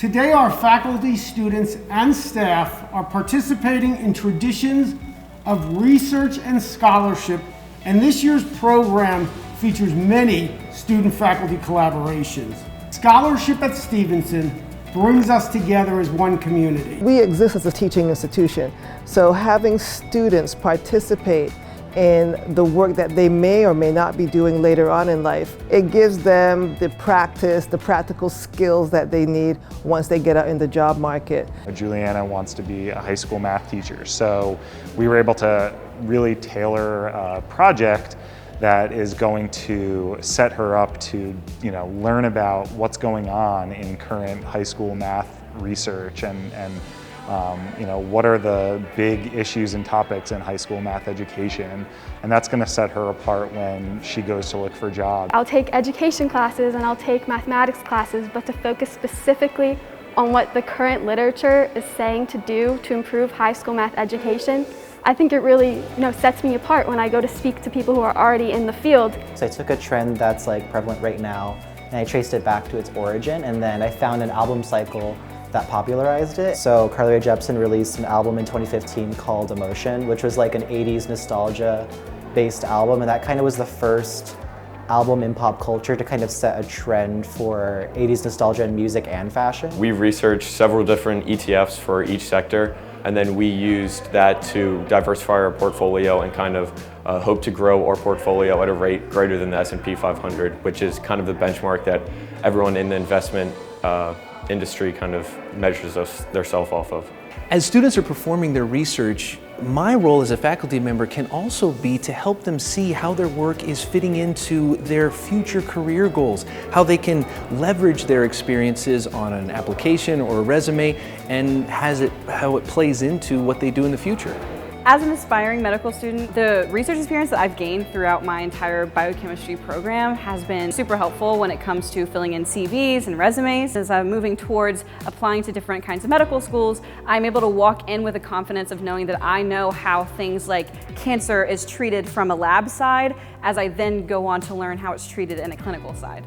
Today, our faculty, students, and staff are participating in traditions of research and scholarship, and this year's program features many student-faculty collaborations. Scholarship at Stevenson brings us together as one community. We exist as a teaching institution, so having students participate in the work that they may or may not be doing later on in life, it gives them the practice, the practical skills that they need once they get out in the job market. Juliana wants to be a high school math teacher, so we were able to really tailor a project that is going to set her up to, learn about what's going on in current high school math research and what are the big issues and topics in high school math education. And that's going to set her apart when she goes to look for jobs. I'll take education classes and I'll take mathematics classes, but to focus specifically on what the current literature is saying to do to improve high school math education. I think it really sets me apart when I go to speak to people who are already in the field. So I took a trend that's prevalent right now and I traced it back to its origin, and then I found an album cycle that popularized it. So Carly Rae Jepsen released an album in 2015 called Emotion, which was like an 80s nostalgia based album, and that kind of was the first album in pop culture to kind of set a trend for 80s nostalgia in music and fashion. We've researched several different ETFs for each sector, and then we used that to diversify our portfolio and kind of hope to grow our portfolio at a rate greater than the S&P 500, which is kind of the benchmark that everyone in the investment industry kind of measures themselves off of. As students are performing their research, my role as a faculty member can also be to help them see how their work is fitting into their future career goals, how they can leverage their experiences on an application or a resume, and how it plays into what they do in the future. As an aspiring medical student, the research experience that I've gained throughout my entire biochemistry program has been super helpful when it comes to filling in CVs and resumes. As I'm moving towards applying to different kinds of medical schools, I'm able to walk in with a confidence of knowing that I know how things like cancer is treated from a lab side, as I then go on to learn how it's treated in a clinical side.